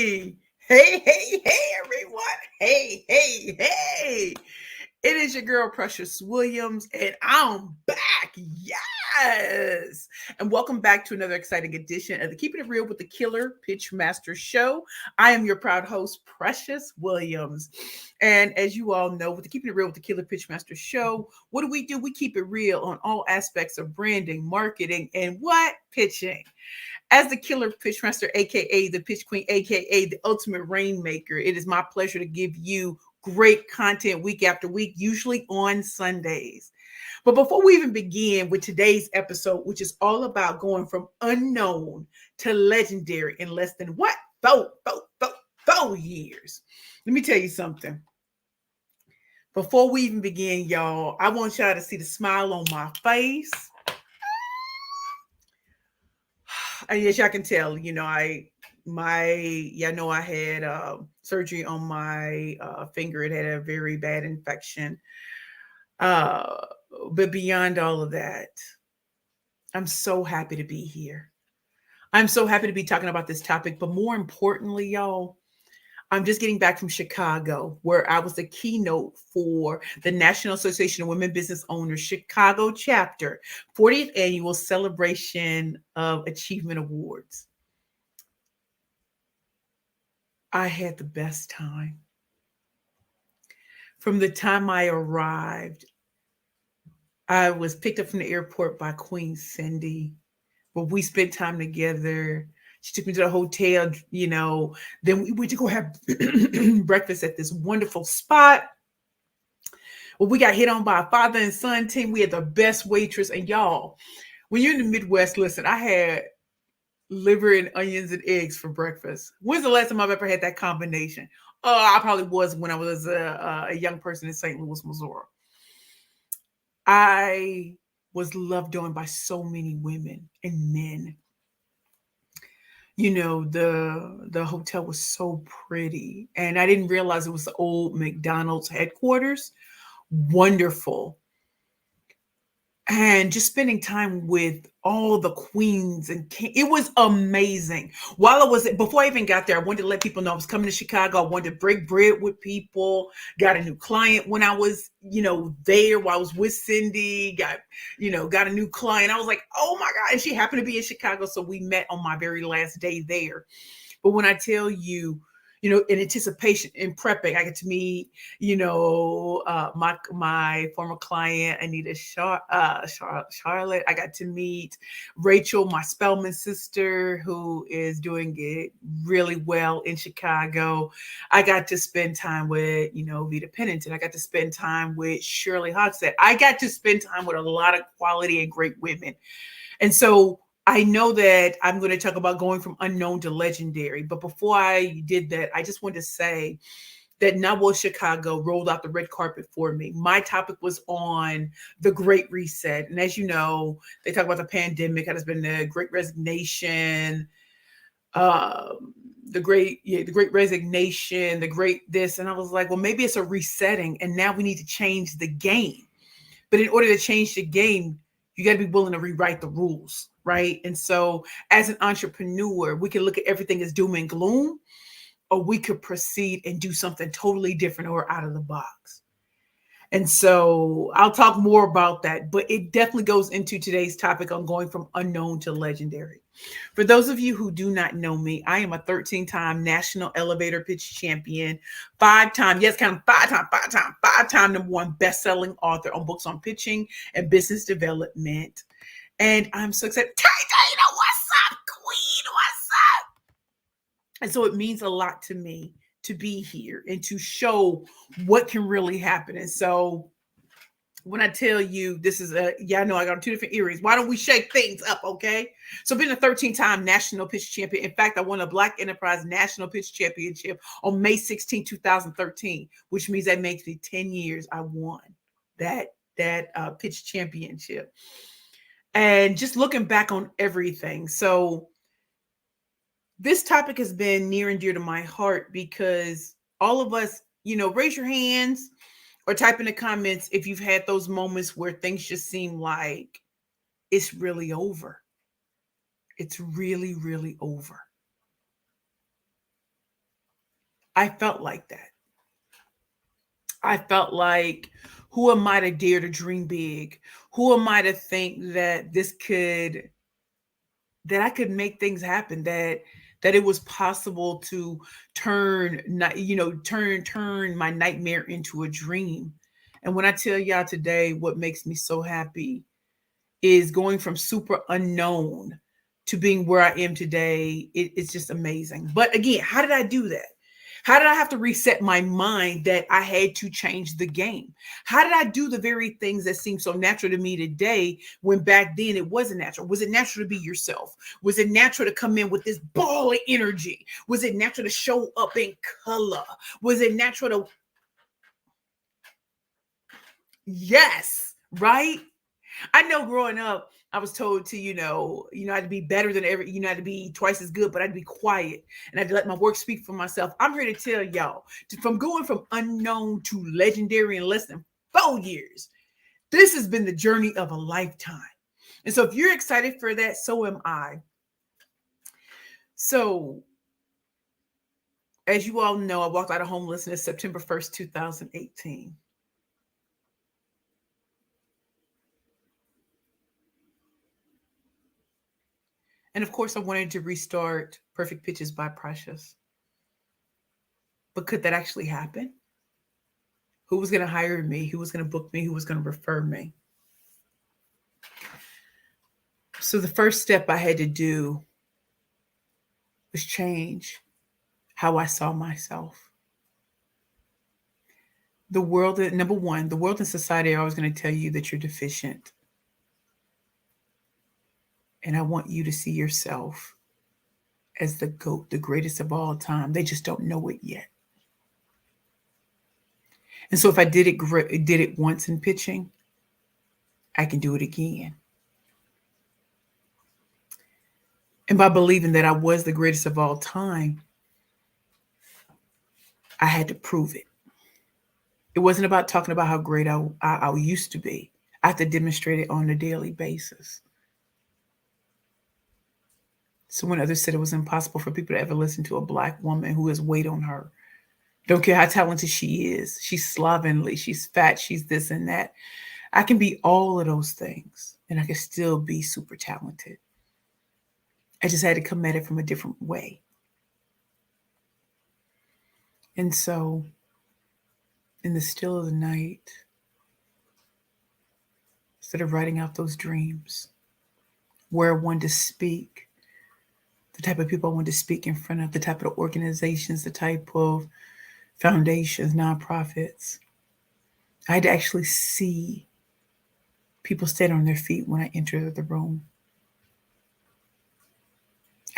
Hey, everyone. Hey. It is your girl, Precious Williams, and I'm back. Yes. And welcome back to another exciting edition of the Keeping It Real with the Killer Pitch Master Show. I am your proud host, Precious Williams. And as you all know, with the Keeping It Real with the Killer Pitch Master Show, what do? We keep it real on all aspects of branding, marketing, and what? Pitching. As the Killer Pitchmaster, aka the Pitch Queen, aka the Ultimate Rainmaker, it is my pleasure to give you great content week after week, usually on Sundays. But before we even begin with today's episode, which is all about going from unknown to legendary in less than what? 4 years. Let me tell you something. Before we even begin, y'all, I want y'all to see the smile on my face. And as y'all can tell, I had surgery on my finger. It had a very bad infection. But beyond all of that, I'm so happy to be here. I'm so happy to be talking about this topic. But more importantly, y'all, I'm just getting back from Chicago, where I was the keynote for the National Association of Women Business Owners Chicago chapter, 40th annual celebration of achievement awards. I had the best time. From the time I arrived, I was picked up from the airport by Queen Cindy, where we spent time together. She took me to the hotel, then we went to go have breakfast at this wonderful spot. Well, we got hit on by a father and son team. We had the best waitress. And y'all, when you're in the Midwest, listen, I had liver and onions and eggs for breakfast. When's the last time I've ever had that combination? I probably was when I was a young person in St. Louis, Missouri. I was loved on by so many women and men. The hotel was so pretty, and I didn't realize it was the old McDonald's headquarters. Wonderful. And just spending time with all the queens and it was amazing. Before I even got there, I wanted to let people know I was coming to Chicago. I wanted to break bread with people. Got a new client when I was, there while I was with Cindy. Got a new client. I was like, oh my God. And she happened to be in Chicago. So we met on my very last day there. But when I tell you, in anticipation, in prepping, I get to meet, my former client, Anita Charlotte. I got to meet Rachel, my Spellman sister, who is doing it really well in Chicago. I got to spend time with, Vita Pennington. I got to spend time with Shirley Hogsett. I got to spend time with a lot of quality and great women. And so I know that I'm going to talk about going from unknown to legendary. But before I did that, I just wanted to say that NAWO Chicago rolled out the red carpet for me. My topic was on the Great Reset. And as you know, they talk about the pandemic, how there's been the Great Resignation, the Great Resignation, the Great this. And I was like, well, maybe it's a resetting. And now we need to change the game. But in order to change the game, you got to be willing to rewrite the rules, right? And so as an entrepreneur, we can look at everything as doom and gloom, or we could proceed and do something totally different or out of the box. And so I'll talk more about that, but it definitely goes into today's topic on going from unknown to legendary. For those of you who do not know me, I am a 13-time national elevator pitch champion, five-time #1 best-selling author on books on pitching and business development. And I'm so excited. Tay, what's up, queen? What's up? And so it means a lot to me to be here and to show what can really happen. And so when I tell you this is I know I got two different earrings. Why don't we shake things up, okay? So I've been a 13-time national pitch champion. In fact, I won a Black Enterprise National Pitch Championship on May 16, 2013, which means that makes me 10 years I won that pitch championship. And just looking back on everything. So this topic has been near and dear to my heart because all of us, raise your hands or type in the comments if you've had those moments where things just seem like it's really over. It's really, really over. I felt like that. I felt like, who am I to dare to dream big? Who am I to think that that I could make things happen, that it was possible to turn my nightmare into a dream. And when I tell y'all today, what makes me so happy is going from super unknown to being where I am today. It's just amazing. But again, how did I do that? How did I have to reset my mind that I had to change the game? How did I do the very things that seem so natural to me today when back then it wasn't natural? Was it natural to be yourself? Was it natural to come in with this ball of energy? Was it natural to show up in color? Was it natural to, yes, right? I know growing up, I was told to, I had to be better than every, I had to be twice as good, but I had to be quiet and I had to let my work speak for myself. I'm here to tell y'all, from going from unknown to legendary in less than 4 years, this has been the journey of a lifetime. And so if you're excited for that, so am I. So as you all know, I walked out of homelessness September 1st, 2018. And of course, I wanted to restart Perfect Pitches by Precious. But could that actually happen? Who was going to hire me? Who was going to book me? Who was going to refer me? So the first step I had to do was change how I saw myself. The world, number one, the world and society are always going to tell you that you're deficient. And I want you to see yourself as the GOAT, the greatest of all time. They just don't know it yet. And so if I did it once in pitching, I can do it again. And by believing that I was the greatest of all time, I had to prove it. It wasn't about talking about how great I used to be. I have to demonstrate it on a daily basis. So when others said it was impossible for people to ever listen to a Black woman who has weight on her, don't care how talented she is, she's slovenly, she's fat, she's this and that. I can be all of those things and I can still be super talented. I just had to come at it from a different way. And so in the still of the night, instead of writing out those dreams, where I wanted to speak, the type of people I wanted to speak in front of, the type of organizations, the type of foundations, nonprofits, I had to actually see people stand on their feet when I entered the room.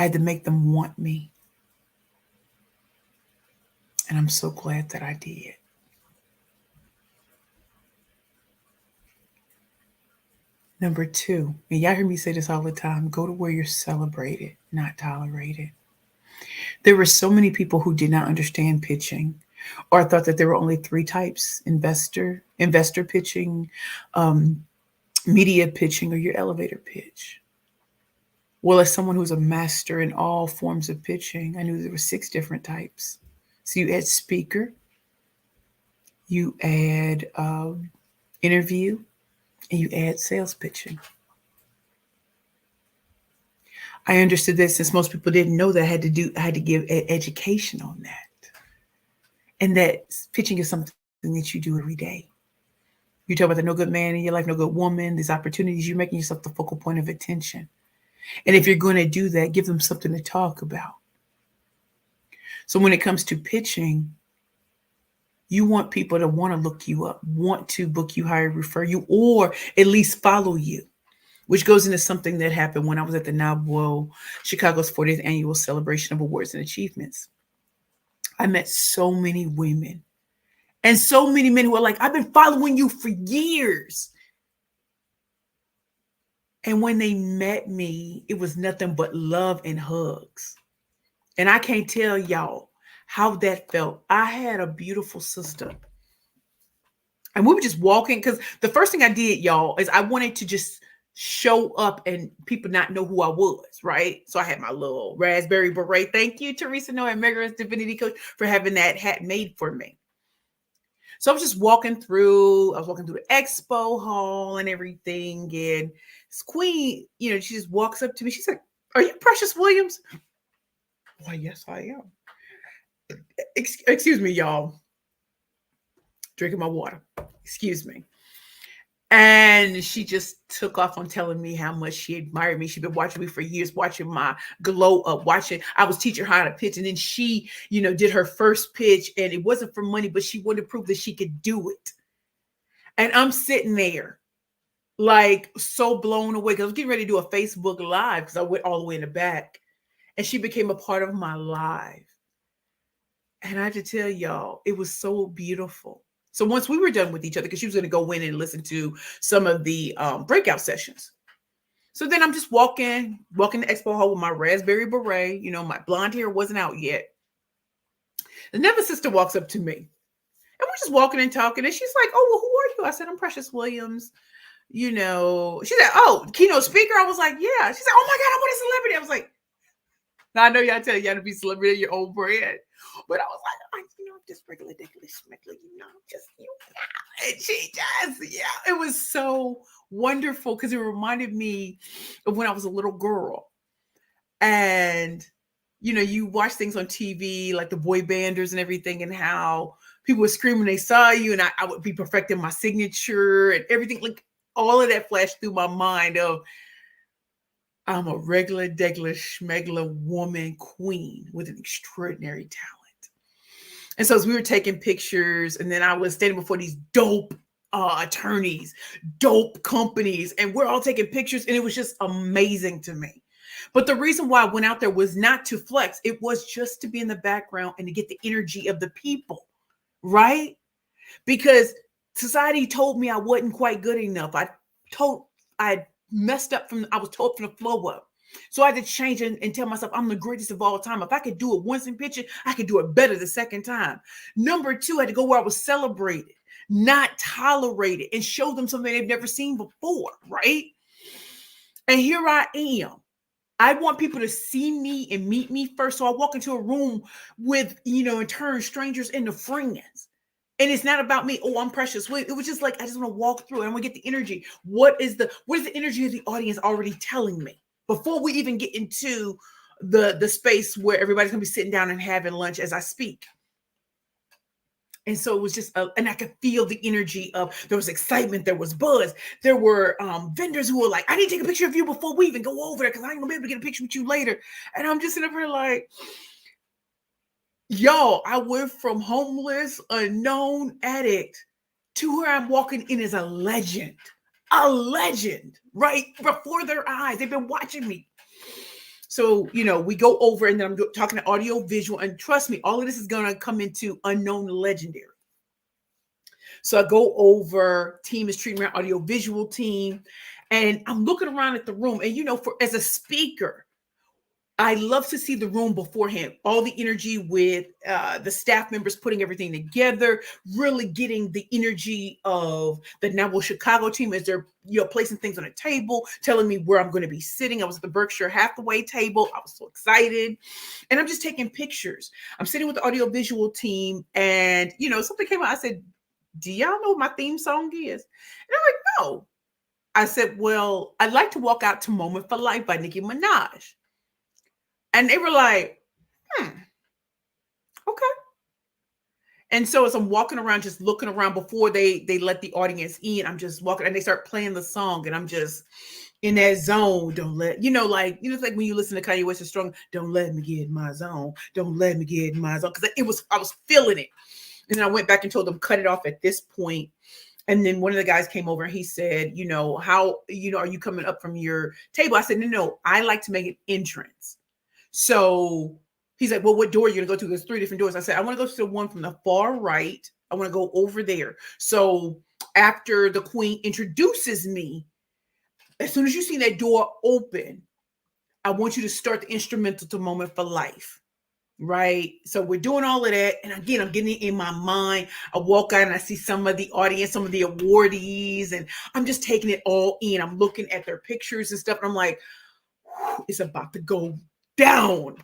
I had to make them want me. And I'm so glad that I did. Number two, and y'all hear me say this all the time, go to where you're celebrated, not tolerated. There were so many people who did not understand pitching or thought that there were only three types: investor pitching, media pitching, or your elevator pitch. Well, as someone who's a master in all forms of pitching, I knew there were 6 different types. So you add speaker, you add interview, and you add sales pitching. I understood that since most people didn't know that, I had to give education on that. And that pitching is something that you do every day. You talk about the no good man in your life, no good woman, these opportunities, you're making yourself the focal point of attention. And if you're going to do that, give them something to talk about. So when it comes to pitching, you want people to want to look you up, want to book you, hire, refer you, or at least follow you, which goes into something that happened when I was at the NABWO, Chicago's 40th annual celebration of awards and achievements. I met so many women and so many men who are like, I've been following you for years. And when they met me, it was nothing but love and hugs. And I can't tell y'all how that felt. I had a beautiful sister. And we were just walking, because the first thing I did, y'all, is I wanted to just show up and people not know who I was, right? So I had my little raspberry beret. Thank you, Teresa Noah and Mega's Divinity Coach, for having that hat made for me. So I was just walking through, I was walking through the expo hall and everything. And this queen, she just walks up to me. She's like, "Are you Precious Williams?" Why, yes, I am. Excuse me, y'all. Drinking my water. Excuse me. And she just took off on telling me how much she admired me. She'd been watching me for years, watching my glow up, I was teaching her how to pitch. And then she, did her first pitch, and it wasn't for money, but she wanted to prove that she could do it. And I'm sitting there like so blown away, because I was getting ready to do a Facebook Live because I went all the way in the back. And she became a part of my live. And I have to tell y'all, it was so beautiful. So once we were done with each other, because she was going to go in and listen to some of the breakout sessions. So then I'm just walking the expo hall with my raspberry beret. My blonde hair wasn't out yet. The Never sister walks up to me. And we're just walking and talking. And she's like, "Oh, well, who are you?" I said, "I'm Precious Williams." She said, "Oh, keynote speaker." I was like, "Yeah." She said, "Oh my God, I want a celebrity." I was like, now I know y'all tell y'all to be celebrity in your own brand. But I was like, I'm just regular, schmeckler, just you. And she just, it was so wonderful, because it reminded me of when I was a little girl. And, you watch things on TV, like the boy banders and everything, and how people were screaming they saw you, and I would be perfecting my signature and everything. Like, all of that flashed through my mind of, I'm a regular, schmegler woman queen with an extraordinary talent. And so as we were taking pictures, and then I was standing before these dope attorneys, dope companies, and we're all taking pictures, and it was just amazing to me. But the reason why I went out there was not to flex. It was just to be in the background and to get the energy of the people, right? Because society told me I wasn't quite good enough. I messed up I was told from the flow up. So I had to change and tell myself I'm the greatest of all time. If I could do it once in picture, I could do it better the second time. Number two, I had to go where I was celebrated, not tolerated, and show them something they've never seen before, right? And here I am. I want people to see me and meet me first. So I walk into a room with, and turn strangers into friends. And it's not about me. Oh, I'm Precious. It was just like, I just want to walk through and I want to get the energy. What is the energy of the audience already telling me before we even get into the space where everybody's going to be sitting down and having lunch as I speak? And so it was just, and I could feel the energy of, there was excitement, there was buzz. There were vendors who were like, "I need to take a picture of you before we even go over there, because I ain't gonna be able to get a picture with you later." And I'm just sitting up here like, yo, I went from homeless, unknown addict to where I'm walking in as a legend, right before their eyes. They've been watching me. So, we go over, and then I'm talking to audio visual, and trust me, all of this is going to come into unknown legendary. So I go over, team is treating my audio visual team, and I'm looking around at the room, and as a speaker, I love to see the room beforehand, all the energy with the staff members putting everything together, really getting the energy of the Now Chicago team as they're placing things on a table, telling me where I'm going to be sitting. I was at the Berkshire Hathaway table. I was so excited. And I'm just taking pictures. I'm sitting with the audio visual team, and something came out. I said, "Do y'all know what my theme song is?" And I'm like, "No." I said, "Well, I'd like to walk out to Moment for Life by Nicki Minaj." And they were like, okay. And so as I'm walking around, just looking around before they let the audience in, I'm just walking, and they start playing the song, and I'm just in that zone. Don't let, it's like when you listen to Kanye West's Strong, "Don't let me get in my zone. Don't let me get in my zone." Because I was feeling it. And then I went back and told them, cut it off at this point. And then one of the guys came over and he said, "How, are you coming up from your table?" I said, No, I like to make an entrance. So he's like, "Well, what door are you going to go to?" There's 3 different doors. I said, "I want to go to the one from the far right. I want to go over there." So after the queen introduces me, as soon as you see that door open, I want you to start the instrumental to Moment for Life. right? So we're doing all of that. And again, I'm getting it in my mind. I walk out and I see some of the audience, some of the awardees, and I'm just taking it all in. I'm looking at their pictures and stuff. And I'm like, it's about to go down.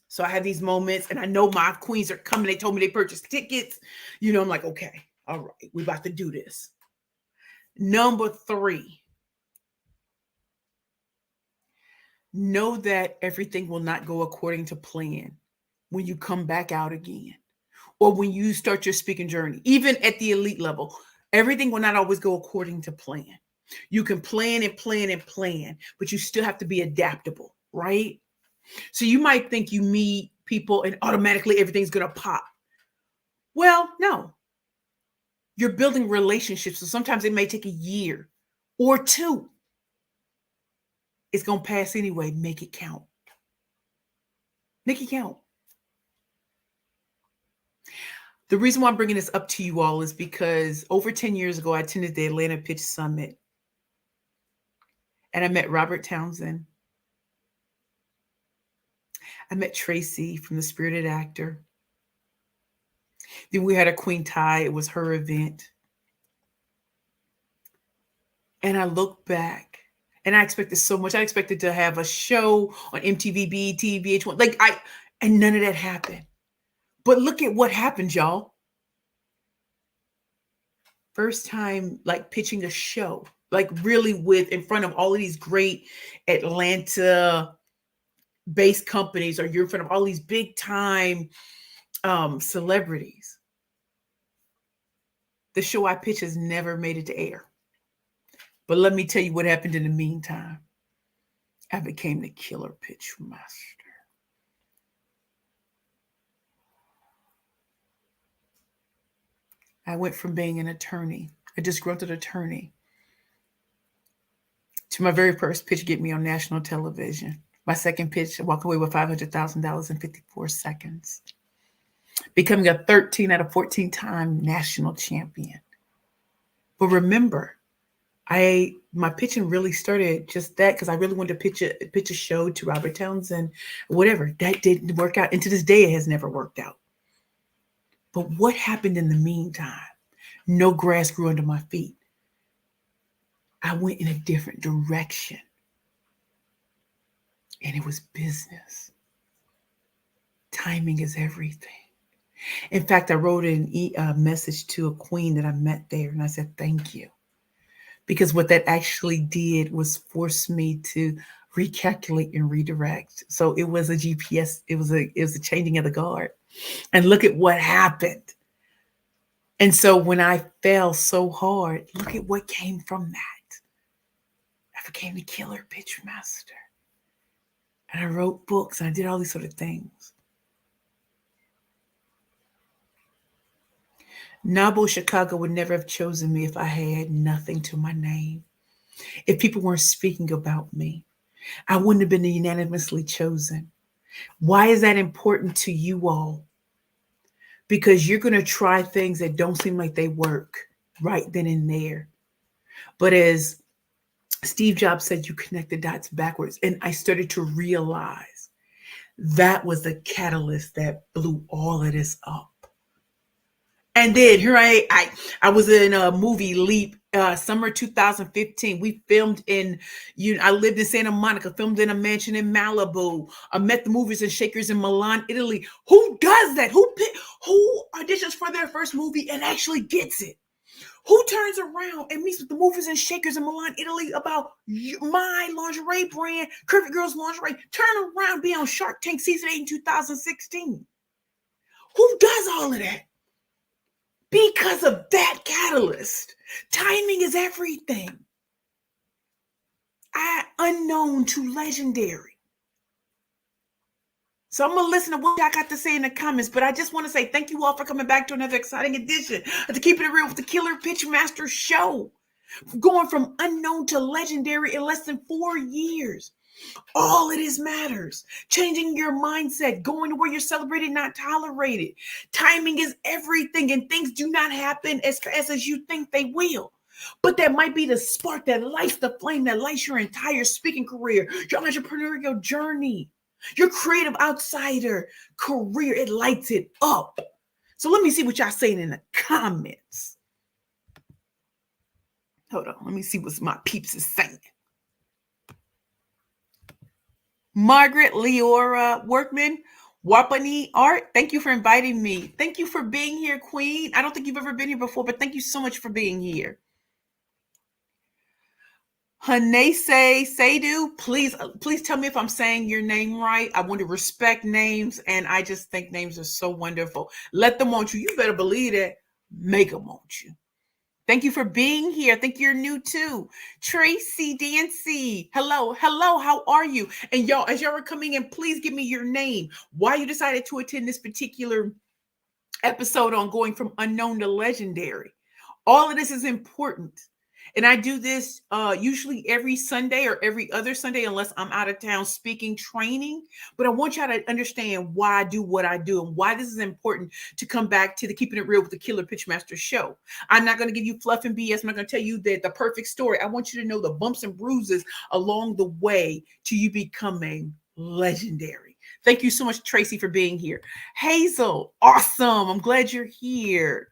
So I have these moments and I know my queens are coming. They told me they purchased tickets. I'm like, okay, all right, we about to do this. Number 3, know that everything will not go according to plan when you come back out again or when you start your speaking journey, even at the elite level. Everything will not always go according to plan. You can plan and plan and plan, but you still have to be adaptable, right? So you might think you meet people and automatically everything's going to pop. Well, no. You're building relationships. So sometimes it may take a year or 2. It's going to pass anyway. Make it count. Make it count. The reason why I'm bringing this up to you all is because over 10 years ago, I attended the Atlanta Pitch Summit. And I met Robert Townsend. I met Tracy from The Spirited Actor. Then we had a Queen Ty. It was her event. And I look back and I expected so much. I expected to have a show on MTV, BET, VH1. And none of that happened. But look at what happened, y'all. First time, pitching a show, really in front of all of these great Atlanta based companies, or you're in front of all these big time celebrities. The show I pitched has never made it to air. But let me tell you what happened in the meantime. I became the killer pitch master. I went from being an attorney, a disgruntled attorney, to my very first pitch get me on national television. My second pitch, I walk away with $500,000 in 54 seconds. Becoming a 13 out of 14 time national champion. But remember, my pitching really started just that because I really wanted to pitch a show to Robert Townsend, whatever. That didn't work out. And to this day, it has never worked out. But what happened in the meantime? No grass grew under my feet. I went in a different direction. And it was business. Timing is everything. In fact, I wrote a message to a queen that I met there, and I said, thank you. Because what that actually did was force me to recalculate and redirect. So it was a GPS. It was a changing of the guard. And look at what happened. And so when I fell so hard, look at what came from that. I became the killer pitch master. And I wrote books and I did all these sort of things. Nabo Chicago would never have chosen me if I had nothing to my name. If people weren't speaking about me, I wouldn't have been unanimously chosen. Why is that important to you all? Because you're going to try things that don't seem like they work right then and there. But as Steve Jobs said, you connect the dots backwards. And I started to realize that was the catalyst that blew all of this up. And then here I was in a movie, Leap, summer 2015. We filmed I lived in Santa Monica, filmed in a mansion in Malibu. I met the movers and shakers in Milan, Italy. Who does that? Who auditions for their first movie and actually gets it? Who turns around and meets with the movers and shakers in Milan, Italy about my lingerie brand, Curvy Girls Lingerie? Turn around, be on Shark Tank season 8 in 2016. Who does all of that? Because of that catalyst. Timing is everything. Unknown to legendary. So I'm going to listen to what I got to say in the comments, but I just want to say thank you all for coming back to another exciting edition of the Keeping It Real with the Killer Pitch Master show. Going from unknown to legendary in less than 4 years. All it is matters. Changing your mindset, going to where you're celebrated, not tolerated. Timing is everything, and things do not happen as fast as you think they will. But that might be the spark that lights the flame that lights your entire speaking career, your entrepreneurial journey. Your creative outsider career, it lights it up. So let me see what y'all saying in the comments. Hold on, let me see what my peeps is saying. Margaret Leora Workman, Wapani Art, thank you for inviting me. Thank you for being here, Queen. I don't think you've ever been here before, but thank you so much for being here. Hanese Seydu, please tell me if I'm saying your name right. I want to respect names, and I just think names are so wonderful. Let them want you. You better believe it. Make them want you. Thank you for being here. I think you're new too. Tracy Dancy. Hello. How are you? And y'all, as y'all are coming in, please give me your name. Why you decided to attend this particular episode on going from unknown to legendary. All of this is important. And I do this usually every Sunday or every other Sunday, unless I'm out of town speaking, training. But I want y'all to understand why I do what I do and why this is important to come back to the Keeping It Real with the Killer Pitchmaster show. I'm not going to give you fluff and BS. I'm not going to tell you the perfect story. I want you to know the bumps and bruises along the way to you becoming legendary. Thank you so much, Tracy, for being here. Hazel, awesome. I'm glad you're here.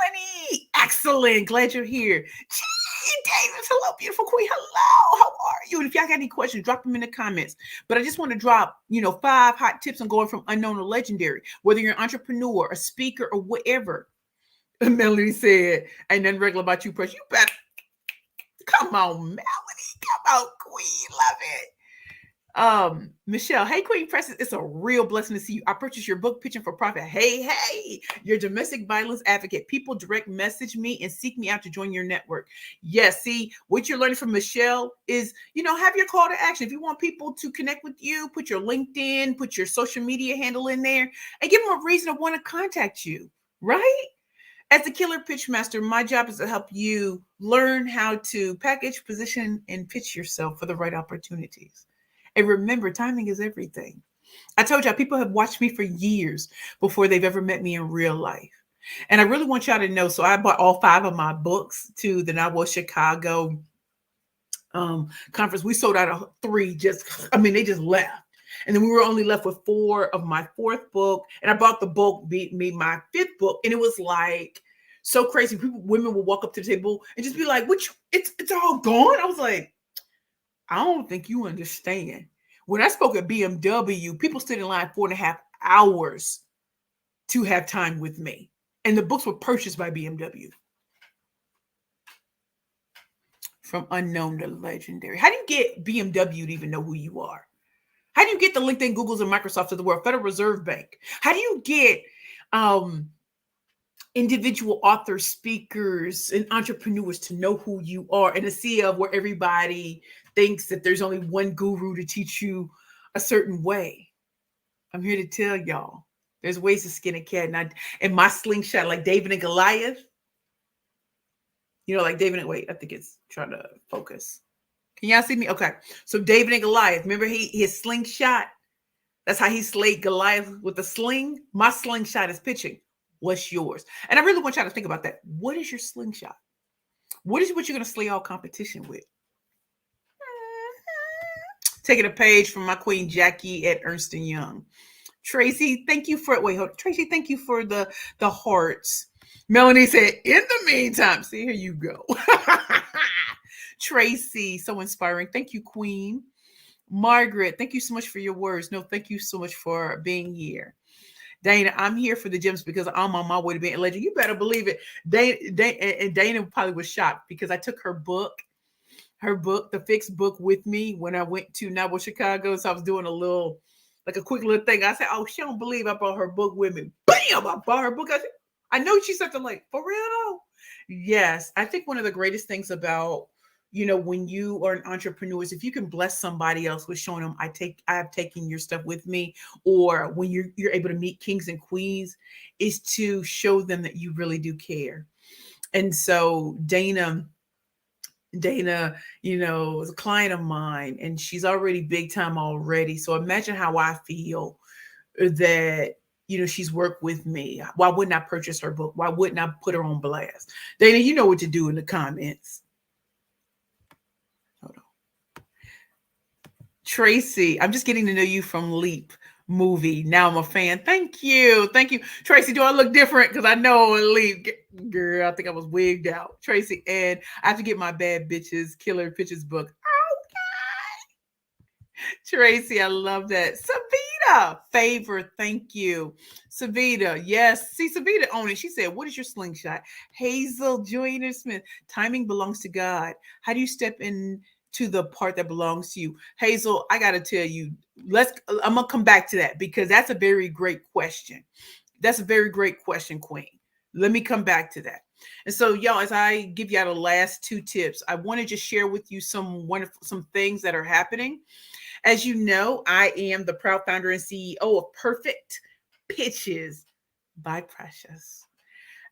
Melanie, excellent. Glad you're here. Gee, Davis, hello, beautiful queen. Hello, how are you? And if y'all got any questions, drop them in the comments. But I just want to drop, 5 hot tips on going from unknown to legendary, whether you're an entrepreneur, a speaker, or whatever. Melanie said, ain't nothing regular about you, Press. You better come on, Melanie. Come on, queen. Love it. Michelle, hey Queen Presses, it's a real blessing to see you. I purchased your book, Pitching for Profit. Hey, you're a domestic violence advocate. People direct message me and seek me out to join your network. Yes, see, what you're learning from Michelle is, have your call to action. If you want people to connect with you, put your LinkedIn, put your social media handle in there, and give them a reason to want to contact you, right? As a Killer Pitchmaster, my job is to help you learn how to package, position, and pitch yourself for the right opportunities. And remember, timing is everything. I told y'all, people have watched me for years before they've ever met me in real life. And I really want y'all to know. So I bought all 5 of my books to the Now Chicago conference. We sold out of 3. They just left. And then we were only left with 4 of my 4th book. And I bought the book, me my 5th book. And it was like so crazy. Women would walk up to the table and just be like, it's all gone. I was like, I don't think you understand. When I spoke at BMW, people stood in line 4.5 hours to have time with me. And the books were purchased by BMW. From unknown to legendary. How do you get BMW to even know who you are? How do you get the LinkedIn, Googles, and Microsofts of the world, Federal Reserve Bank? How do you get individual authors, speakers, and entrepreneurs to know who you are in a sea of where everybody thinks that there's only one guru to teach you a certain way? I'm here to tell y'all, there's ways to skin a cat. And my slingshot, like David and Goliath, like David and, wait, I think it's trying to focus. Can y'all see me? Okay. So David and Goliath, remember his slingshot? That's how he slayed Goliath with a sling. My slingshot is pitching. What's yours? And I really want y'all to think about that. What is your slingshot? What you're going to slay all competition with? Taking a page from my queen Jackie at Ernst & Young. Tracy, thank you for Tracy, thank you for the hearts. Melanie said, in the meantime, see, here you go. Tracy, so inspiring. Thank you, Queen. Margaret, thank you so much for your words. No, thank you so much for being here. Dana, I'm here for the gems because I'm on my way to being a legend. You better believe it. Dana probably was shocked because I took her book, the fixed book, with me when I went to Now Chicago. So I was doing a quick little thing. I said, oh, she don't believe I brought her book with me. Bam! I bought her book. I know she's something like, for real though? Yes. I think one of the greatest things about, when you are an entrepreneur is if you can bless somebody else with showing them, I have taken your stuff with me, or when you're able to meet kings and queens, is to show them that you really do care. And so Dana, is a client of mine, and she's already big time already. So imagine how I feel that, she's worked with me. Why wouldn't I purchase her book? Why wouldn't I put her on blast? Dana, you know what to do in the comments. Hold on. Tracy, I'm just getting to know you from Leap movie. Now I'm a fan. Thank you. Thank you. Tracy, do I look different? Because I know in Leap, girl, I think I was wigged out. Tracy, and I have to get my Bad Bitches Killer Pictures book. Tracy, I love that. Savita, favor, thank you. Savita, yes. See, Savita on it. She said, what is your slingshot? Hazel Joyner Smith, timing belongs to God. How do you step in to the part that belongs to you? Hazel, I got to tell you, I'm going to come back to that because that's a very great question. That's a very great question, Queen. Let me come back to that. And so, y'all, as I give y'all the last two tips, I want to just share with you some things that are happening. As you know, I am the proud founder and CEO of Perfect Pitches by Precious.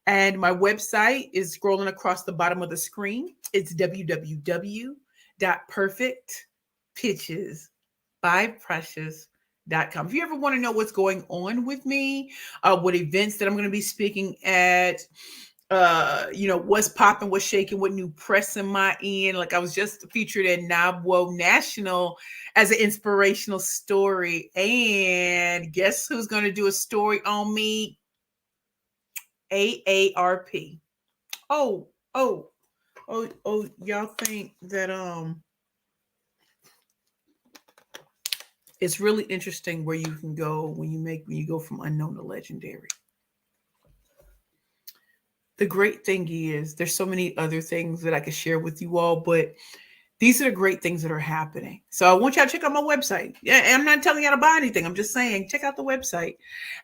And my website is scrolling across the bottom of the screen. It's www.perfectpitchesbyprecious.com. If you ever want to know what's going on with me, what events that I'm going to be speaking at, what's popping, what's shaking, what new press am I in? Like I was just featured at Nabwo National as an inspirational story. And guess who's going to do a story on me? AARP. Oh, y'all think that it's really interesting where you can go when you go from unknown to legendary. The great thing is there's so many other things that I could share with you all, but these are the great things that are happening. So I want y'all to check out my website. Yeah, I'm not telling y'all to buy anything. I'm just saying, check out the website.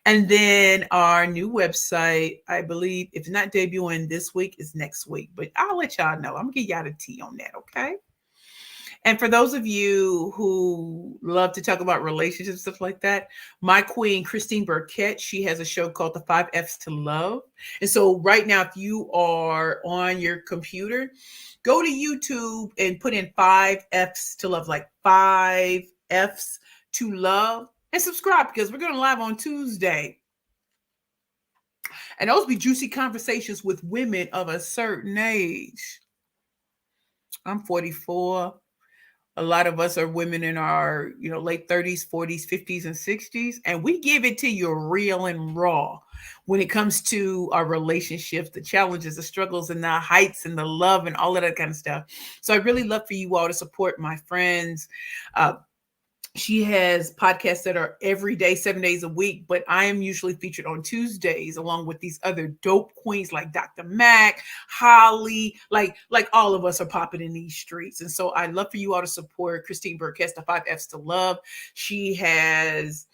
And then our new website, I believe, if it's not debuting this week, is next week. But I'll let y'all know. I'm going to give y'all the tea on that, okay? And for those of you who love to talk about relationships, stuff like that, my queen, Christine Burkett, she has a show called The 5 F's to Love. And so right now, if you are on your computer, go to YouTube and put in 5 F's to Love, like 5 F's to Love, and subscribe because we're going to live on Tuesday. And those be juicy conversations with women of a certain age. I'm 44. A lot of us are women in our, late 30s, 40s, 50s, and 60s. And we give it to you real and raw when it comes to our relationships, the challenges, the struggles, and the heights and the love and all of that kind of stuff. So I really love for you all to support my friends. She has podcasts that are every day, 7 days a week, but I am usually featured on Tuesdays along with these other dope queens like Dr. Mac, Holly, like all of us are popping in these streets. And so I'd love for you all to support Christine Burkett, The 5 F's to Love. She has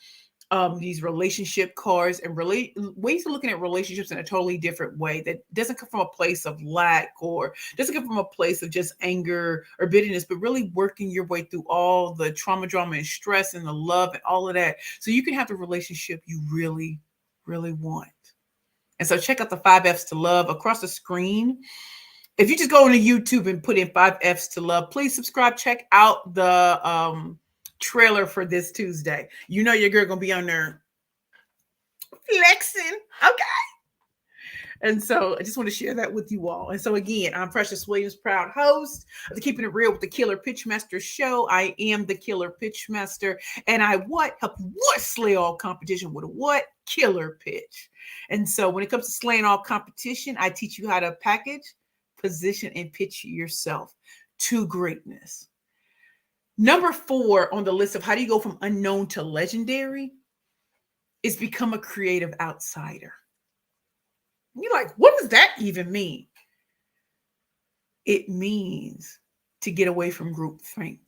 these relationship cards and ways of looking at relationships in a totally different way that doesn't come from a place of lack or doesn't come from a place of just anger or bitterness, but really working your way through all the trauma, drama, and stress and the love and all of that. So you can have the relationship you really, really want. And so check out the 5 F's to Love across the screen. If you just go into YouTube and put in 5 F's to Love, please subscribe. Check out the trailer for this Tuesday. You know your girl gonna be on there flexing, okay? And so I just want to share that with you all. And so again, I'm Precious Williams, proud host of the Keeping It Real with the Killer Pitchmaster show. I am the Killer Pitchmaster, and I help slay all competition with a killer pitch. And so when it comes to slaying all competition, I teach you how to package, position, and pitch yourself to greatness. Number 4 on the list of how do you go from unknown to legendary is become a creative outsider. You're like, what does that even mean? It means to get away from groupthink.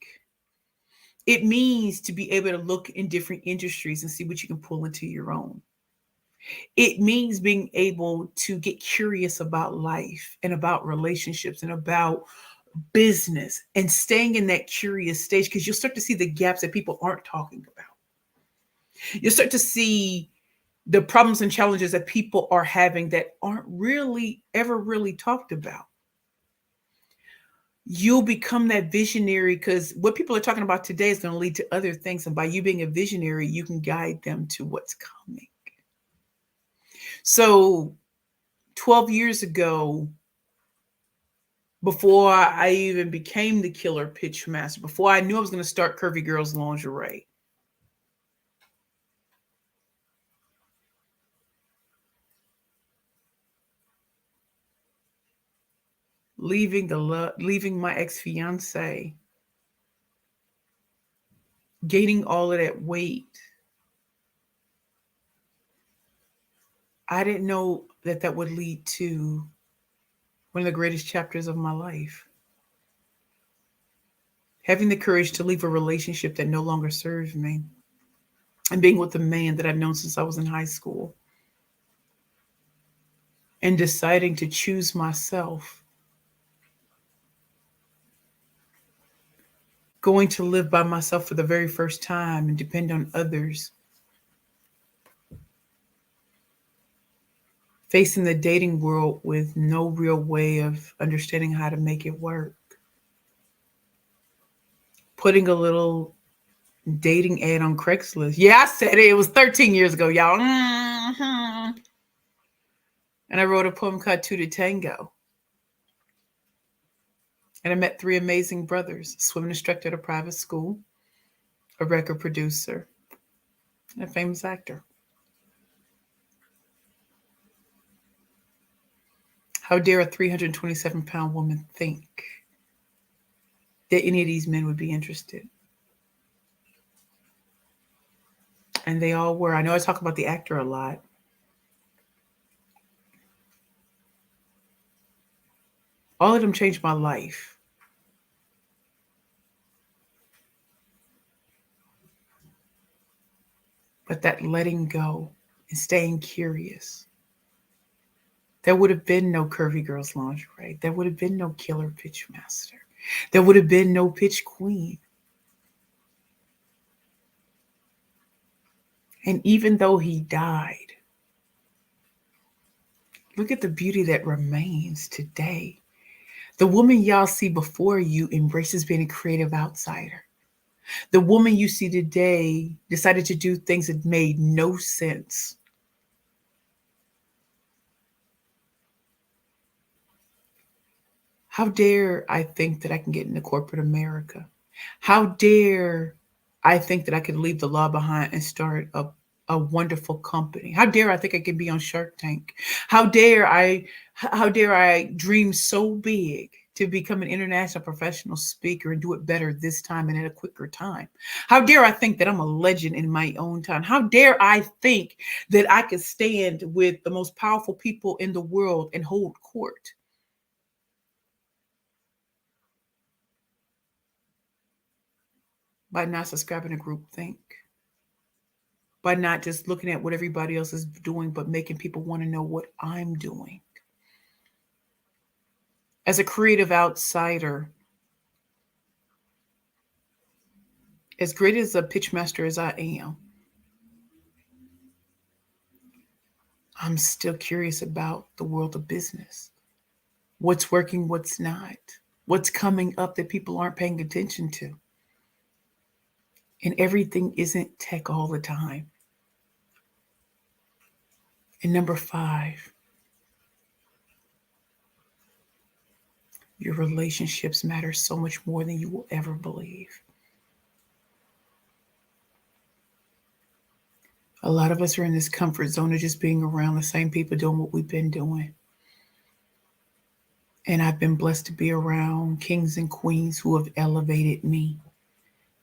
It means to be able to look in different industries and see what you can pull into your own. It means being able to get curious about life and about relationships and about business and staying in that curious stage, because you'll start to see the gaps that people aren't talking about. You'll start to see the problems and challenges that people are having that aren't really ever really talked about. You'll become that visionary, because what people are talking about today is going to lead to other things. And by you being a visionary, you can guide them to what's coming. So 12 years ago, before I even became the killer pitch master, before I knew I was going to start Curvy Girls Lingerie. Leaving my ex-fiance, gaining all of that weight. I didn't know that that would lead to one of the greatest chapters of my life. Having the courage to leave a relationship that no longer serves me and being with a man that I've known since I was in high school and deciding to choose myself, going to live by myself for the very first time and depend on others, facing the dating world with no real way of understanding how to make it work, putting a little dating ad on Craigslist. Yeah, I said it. It was 13 years ago, y'all. And I wrote a poem called Two to Tango. And I met three amazing brothers, a swim instructor at a private school, a record producer, and a famous actor. How dare a 327-pound woman think that any of these men would be interested? And they all were. I know I talk about the actor a lot. All of them changed my life. But that letting go and staying curious, there would have been no Curvy Girls Lingerie. There would have been no Killer Pitch Master. There would have been no Pitch Queen. And even though he died, look at the beauty that remains today. The woman y'all see before you embraces being a creative outsider. The woman you see today decided to do things that made no sense. How dare I think that I can get into corporate America? How dare I think that I could leave the law behind and start a wonderful company? How dare I think I can be on Shark Tank? How dare I dream so big to become an international professional speaker and do it better this time and at a quicker time? How dare I think that I'm a legend in my own time? How dare I think that I could stand with the most powerful people in the world and hold court? By not subscribing to group think, by not just looking at what everybody else is doing, but making people want to know what I'm doing. As a creative outsider, as great as a pitch master as I am, I'm still curious about the world of business. What's working, what's not, what's coming up that people aren't paying attention to. And everything isn't tech all the time. And number 5, your relationships matter so much more than you will ever believe. A lot of us are in this comfort zone of just being around the same people doing what we've been doing. And I've been blessed to be around kings and queens who have elevated me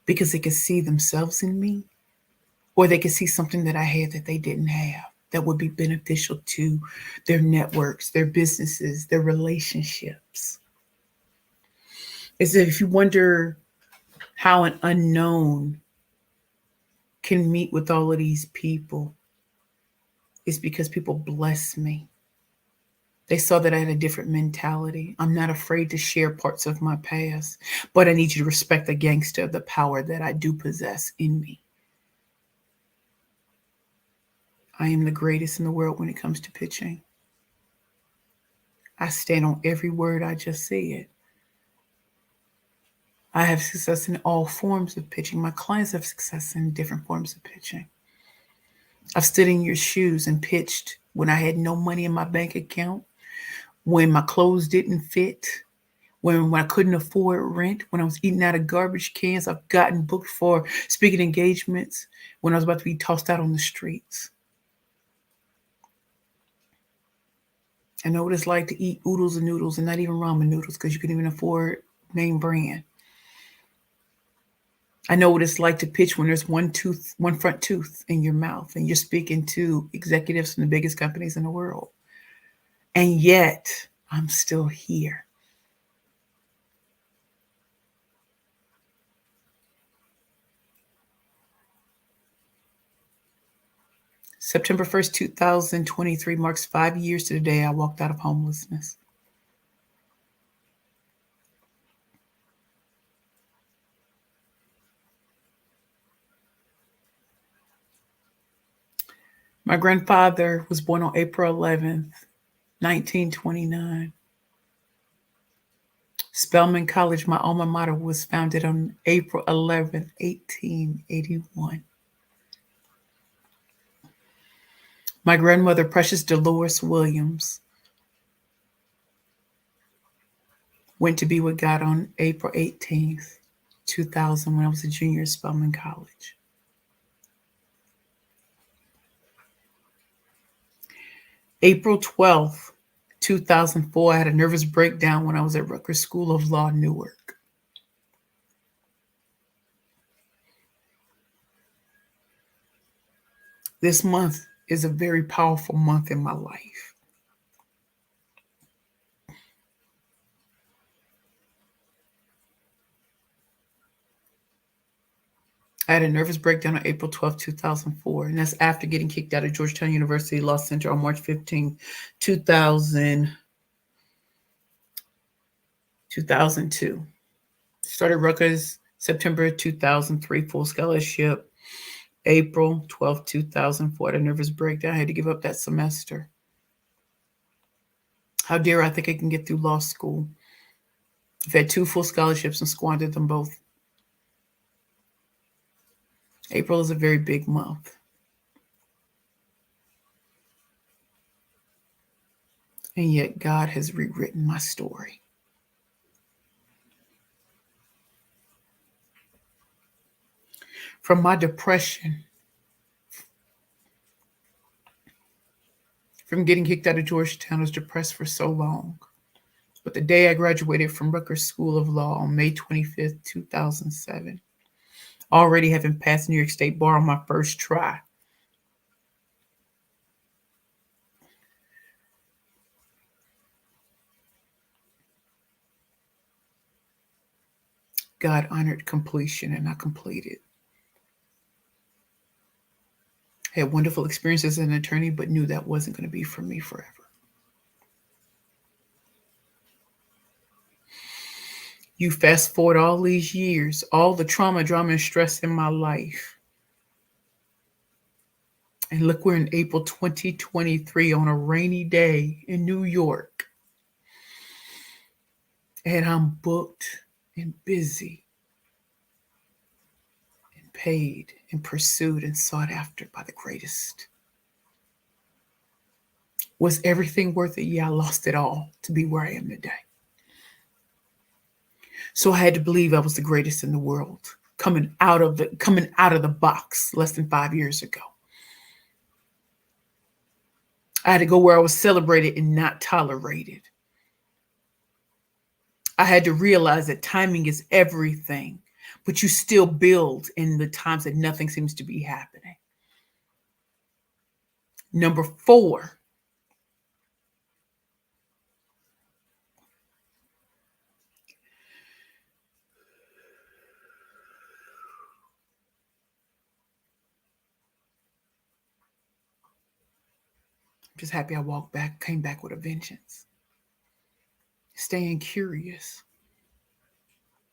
because they could see themselves in me, or they could see something that I had that they didn't have that would be beneficial to their networks, their businesses, their relationships. As if you wonder how an unknown can meet with all of these people, it's because people bless me. They saw that I had a different mentality. I'm not afraid to share parts of my past, but I need you to respect the gangster of the power that I do possess in me. I am the greatest in the world when it comes to pitching. I stand on every word I just said. I have success in all forms of pitching. My clients have success in different forms of pitching. I've stood in your shoes and pitched when I had no money in my bank account, when my clothes didn't fit, when I couldn't afford rent, when I was eating out of garbage cans. I've gotten booked for speaking engagements when I was about to be tossed out on the streets. I know what it's like to eat oodles and noodles and not even ramen noodles because you couldn't even afford name brand. I know what it's like to pitch when there's one front tooth in your mouth, and you're speaking to executives from the biggest companies in the world. And yet, I'm still here. September 1st, 2023 marks 5 years to the day I walked out of homelessness. My grandfather was born on April 11th, 1929. Spelman College, my alma mater, was founded on April 11th, 1881. My grandmother, Precious Dolores Williams, went to be with God on April 18th, 2000, when I was a junior at Spelman College. April 12th, 2004, I had a nervous breakdown when I was at Rutgers School of Law, Newark. This month is a very powerful month in my life. I had a nervous breakdown on April 12th, 2004, and that's after getting kicked out of Georgetown University Law Center on March 15th, 2002. Started Rutgers September 2003, full scholarship. April 12th, 2004, had a nervous breakdown. I had to give up that semester. How dare I think I can get through law school? I've had 2 full scholarships and squandered them both. April is a very big month. And yet God has rewritten my story. From my depression, from getting kicked out of Georgetown, I was depressed for so long. But the day I graduated from Rutgers School of Law on May 25th, 2007, already having passed New York State Bar on my first try, God honored completion and I completed. I had wonderful experiences as an attorney, but knew that wasn't going to be for me forever. You fast forward all these years, all the trauma, drama, and stress in my life. And look, we're in April 2023 on a rainy day in New York. And I'm booked and busy and paid and pursued and sought after by the greatest. Was everything worth it? Yeah, I lost it all to be where I am today. So I had to believe I was the greatest in the world, coming out of the box less than 5 years ago. I had to go where I was celebrated and not tolerated. I had to realize that timing is everything, but you still build in the times that nothing seems to be happening. Number 4, I'm just happy I came back with a vengeance. Staying curious,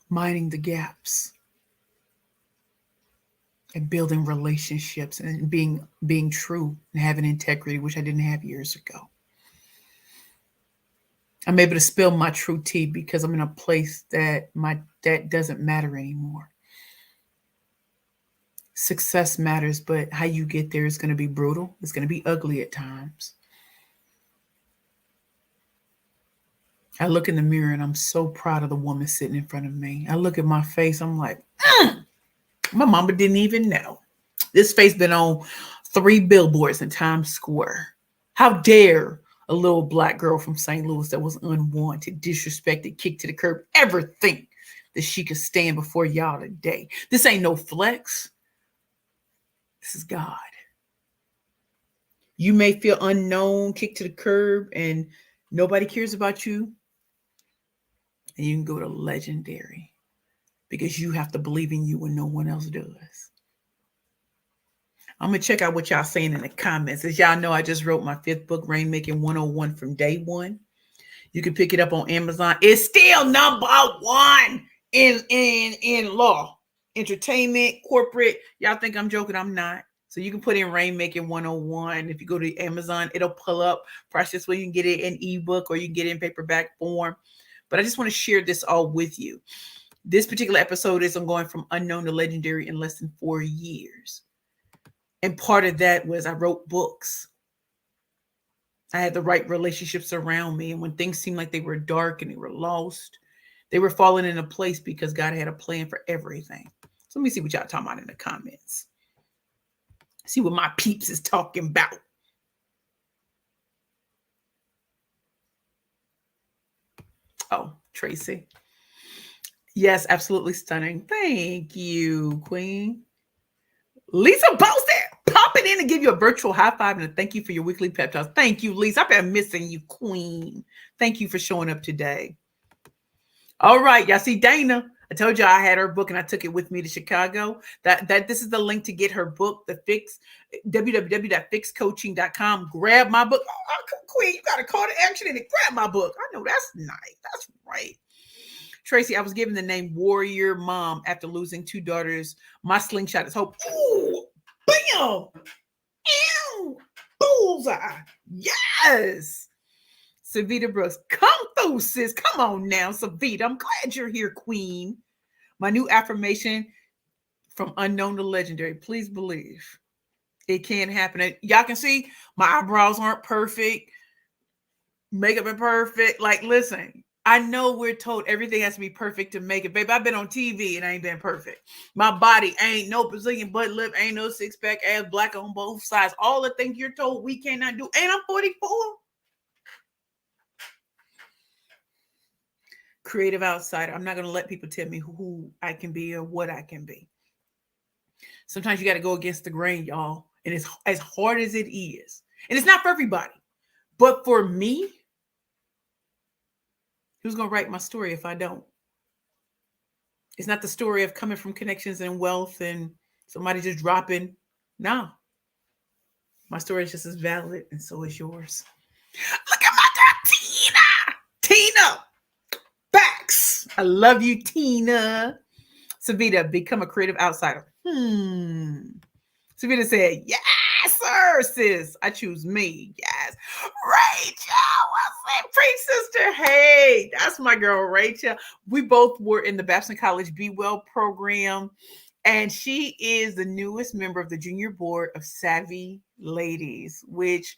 minding the gaps, and building relationships and being true and having integrity, which I didn't have years ago. I'm able to spill my true tea because I'm in a place that doesn't matter anymore. Success matters, but how you get there is going to be brutal. It's going to be ugly at times. I look in the mirror and I'm so proud of the woman sitting in front of me. I look at my face. I'm like, my mama didn't even know. This face been on 3 billboards in Times Square. How dare a little black girl from St. Louis that was unwanted, disrespected, kicked to the curb ever think that she could stand before y'all today? This ain't no flex. This is God. You may feel unknown, kicked to the curb, and nobody cares about you. And you can go to legendary because you have to believe in you when no one else does. I'm going to check out what y'all saying in the comments. As y'all know, I just wrote my 5th book, Rainmaking 101 from day one. You can pick it up on Amazon. It's still number 1 in law, entertainment, corporate. Y'all think I'm joking? I'm not. So you can put in Rainmaking 101. If you go to Amazon, it'll pull up prices where you can get it in ebook or you can get it in paperback form. But I just want to share this all with you. This particular episode is I'm going from unknown to legendary in less than 4 years. And part of that was I wrote books. I had the right relationships around me. And when things seemed like they were dark and they were lost, they were falling into place because God had a plan for everything. So let me see what y'all talking about in the comments. See what my peeps is talking about. Oh, Tracy. Yes, absolutely stunning. Thank you, Queen. Lisa Posted popping in to give you a virtual high five and a thank you for your weekly pep talks. Thank you, Lisa. I've been missing you, Queen. Thank you for showing up today. All right, y'all see Dana. I told you I had her book and I took it with me to Chicago. That this is the link to get her book, The Fix, www.fixcoaching.com. Grab my book. Oh, Queen, you got a call to action and grab my book. I know that's nice. That's right. Tracy, I was given the name Warrior Mom after losing 2 daughters. My slingshot is hope. Ooh, bam! Ew! Bullseye. Yes. Savita Brooks, come through, sis. Come on now, Savita. I'm glad you're here, Queen. My new affirmation from unknown to legendary. Please believe it can happen. And y'all can see my eyebrows aren't perfect. Makeup ain't perfect. Like, listen, I know we're told everything has to be perfect to make it. Babe, I've been on TV and I ain't been perfect. My body ain't no Brazilian butt lip, ain't no 6-pack, ass black on both sides. All the things you're told we cannot do. And I'm 44. Creative outsider. I'm not going to let people tell me who I can be or what I can be. Sometimes you got to go against the grain, y'all. And it's as hard as it is. And it's not for everybody. But for me, who's going to write my story if I don't? It's not the story of coming from connections and wealth and somebody just dropping. No. My story is just as valid, and so is yours. Look at my girl, Tina. Tina. Backs. I love you, Tina. Savita, become a creative outsider. Savita said, yes, sir, sis. I choose me. Yes. Rachel, what's up, preach sister? Hey, that's my girl, Rachel. We both were in the Babson College Be Well program, and she is the newest member of the junior board of Savvy Ladies, which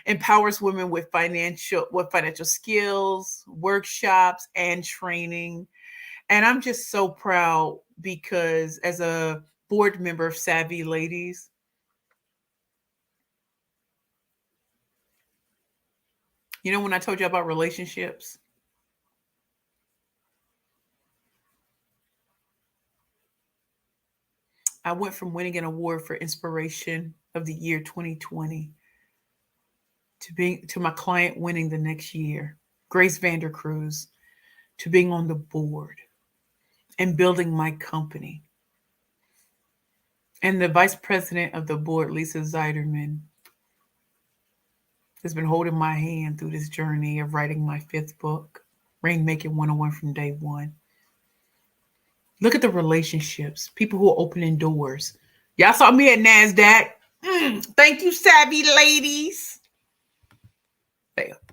empowers women with financial skills, workshops, and training. And I'm just so proud because as a board member of Savvy Ladies, you know, when I told you about relationships, I went from winning an award for Inspiration of the Year 2020 to my client winning the next year, Grace Vander Cruz, to being on the board and building my company. And the vice president of the board, Lisa Zeiderman, has been holding my hand through this journey of writing my 5th book, Rainmaking 101 from day one. Look at the relationships, people who are opening doors. Y'all saw me at NASDAQ. Thank you, Savvy Ladies.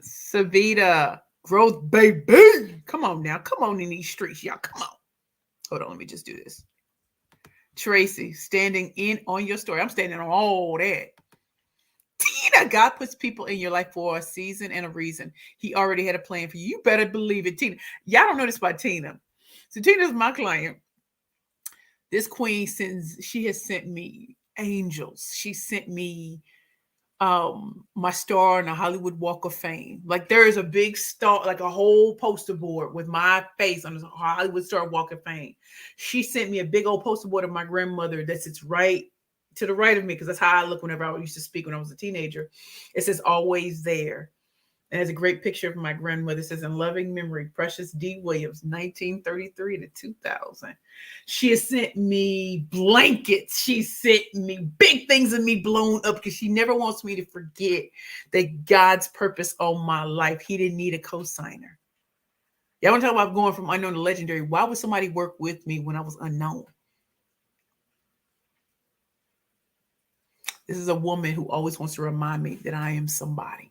Savita, growth, baby. Come on now. Come on in these streets, y'all. Come on. Hold on, let me just do this. Tracy, standing in on your story. I'm standing on all that. Tina, Tina, God puts people in your life for a season and a reason. He already had a plan for you. You better believe it, Tina. Y'all don't know this about Tina. So Tina's my client. This queen sends, she has sent me angels. She sent me my star on the Hollywood Walk of Fame. Like there is a big star, like a whole poster board with my face on the Hollywood Star Walk of Fame. She sent me a big old poster board of my grandmother that sits right to the right of me, because that's how I look whenever I used to speak when I was a teenager. It says always there. And there's a great picture of my grandmother. It says, in loving memory, Precious D. Williams, 1933 to 2000. She has sent me blankets. She sent me big things of me blown up, because she never wants me to forget that God's purpose on my life. He didn't need a cosigner. Y'all want to talk about going from unknown to legendary? Why would somebody work with me when I was unknown? This is a woman who always wants to remind me that I am somebody.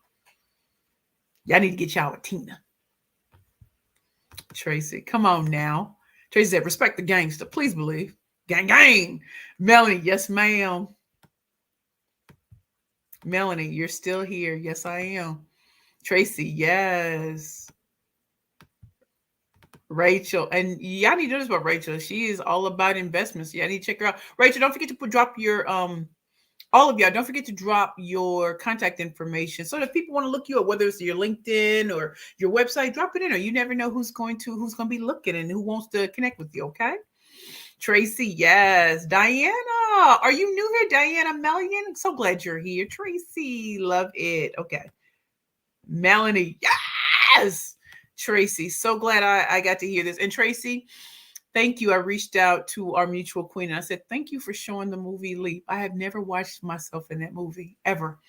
Y'all need to get y'all a Tina. Tracy, come on now. Tracy said, respect the gangster. Please believe. Gang, gang. Melanie, yes, ma'am. Melanie, you're still here. Yes, I am. Tracy, yes. Rachel, and y'all need to know this about Rachel. She is all about investments. Y'all need to check her out. Rachel, don't forget to drop your all of y'all, don't forget to drop your contact information so that if people want to look you up, whether it's your LinkedIn or your website, drop it in, or you never know who's going to be looking and who wants to connect with you. Okay. Tracy, yes. Diana, are you new here? Diana Melian, so glad you're here. Tracy, love it. Okay. Melanie, yes. Tracy, so glad I got to hear this. And Tracy, thank you. I reached out to our mutual queen and I said, thank you for showing the movie Leap. I have never watched myself in that movie ever.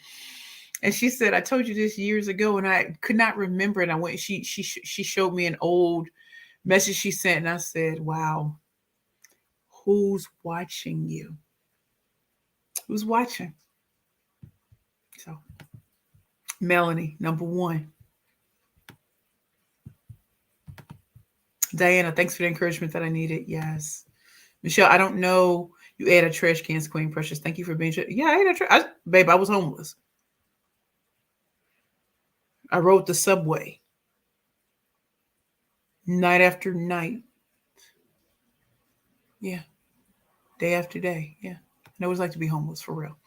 And she said, I told you this years ago and I could not remember it. I went, she showed me an old message she sent and I said, wow, who's watching you? Who's watching? So Melanie, number one. Diana, thanks for the encouragement that I needed. Yes. Michelle, I don't know. You ate a trash cans, Queen Precious. Thank you for being. Yeah, I ate a trash. Babe, I was homeless. I rode the subway night after night. Yeah. Day after day. Yeah. I know what it's like to be homeless, for real.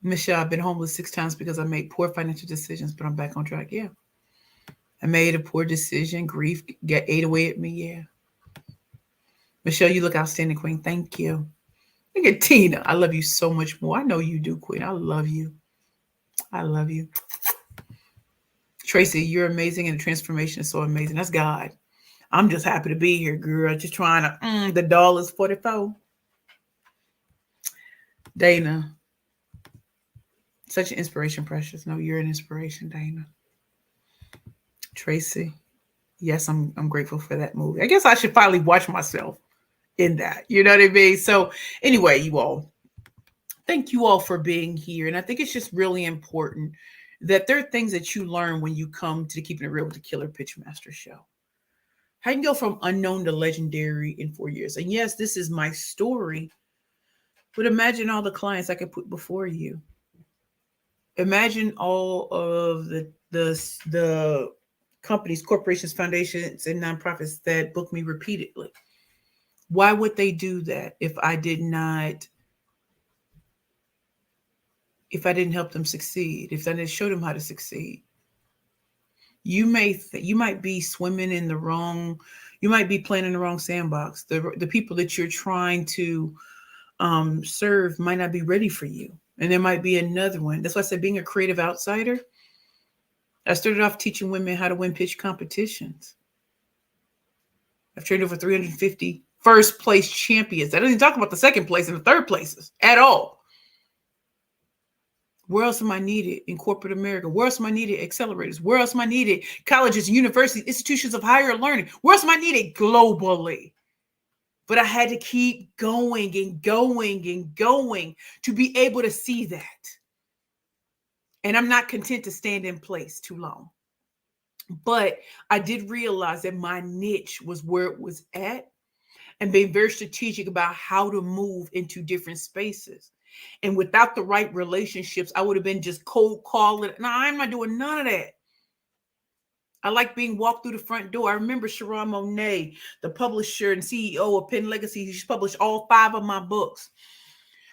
Michelle, I've been homeless 6 times because I made poor financial decisions, but I'm back on track. Yeah. I made a poor decision. Grief ate away at me. Yeah. Michelle, you look outstanding, Queen. Thank you. Look at Tina. I love you so much more. I know you do, Queen. I love you. I love you. Tracy, you're amazing, and the transformation is so amazing. That's God. I'm just happy to be here, girl. Just trying to, the doll is 44. Dana, such an inspiration, Precious. No, you're an inspiration, Dana. Tracy, yes, I'm grateful for that movie. I guess I should finally watch myself in that. You know what I mean? So anyway, you all, thank you all for being here. And I think it's just really important that there are things that you learn when you come to the Keeping It Real with the Killer Pitchmaster show. How you can go from unknown to legendary in 4 years. And yes, this is my story, but imagine all the clients I could put before you. Imagine all of the companies, corporations, foundations, and nonprofits that book me repeatedly. Why would they do that if I didn't help them succeed, if I didn't show them how to succeed? You might be swimming in the wrong, you might be playing in the wrong sandbox. The people that you're trying to serve might not be ready for you. And there might be another one. That's why I said being a creative outsider. I started off teaching women how to win pitch competitions. I've trained over 350 first place champions. I don't even talk about the second place and the third places at all. Where else am I needed in corporate America? Where else am I needed accelerators? Where else am I needed colleges, universities, institutions of higher learning? Where else am I needed globally? But I had to keep going and going and going to be able to see that. And I'm not content to stand in place too long. But I did realize that my niche was where it was at, and being very strategic about how to move into different spaces. And without the right relationships, I would have been just cold calling. No, I'm not doing none of that. I like being walked through the front door. I remember Sharon Monet, the publisher and CEO of Penn Legacy. She's published all 5 of my books.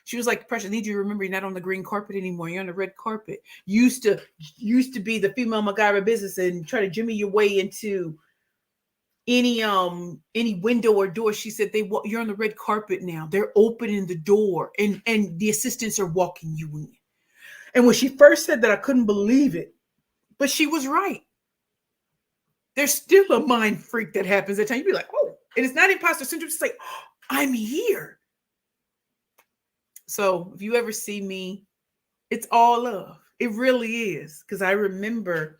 She was like, Precious, I need you to remember you're not on the green carpet anymore. You're on the red carpet. Used to be the female MacGyver business and try to jimmy your way into any window or door. She said you're on the red carpet now. They're opening the door and the assistants are walking you in. And when she first said that, I couldn't believe it. But she was right. There's still a mind freak that happens at times. You'd be like, oh, and it's not imposter syndrome. It's like, oh, I'm here. So if you ever see me, it's all love. It really is. Because I remember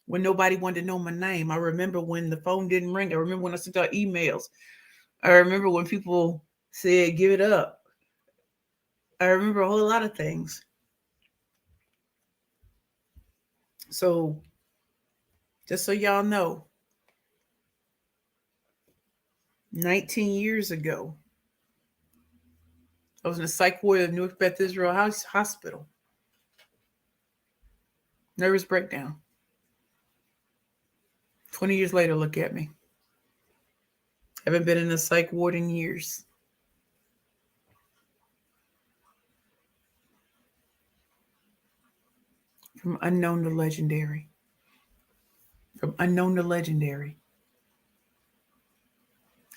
when nobody wanted to know my name. I remember when the phone didn't ring. I remember when I sent out emails. I remember when people said, give it up. I remember a whole lot of things. So just so y'all know, 19 years ago, I was in a psych ward at North Beth Israel Hospital. Nervous breakdown. 20 years later, look at me. Haven't been in a psych ward in years. From unknown to legendary. From unknown to legendary.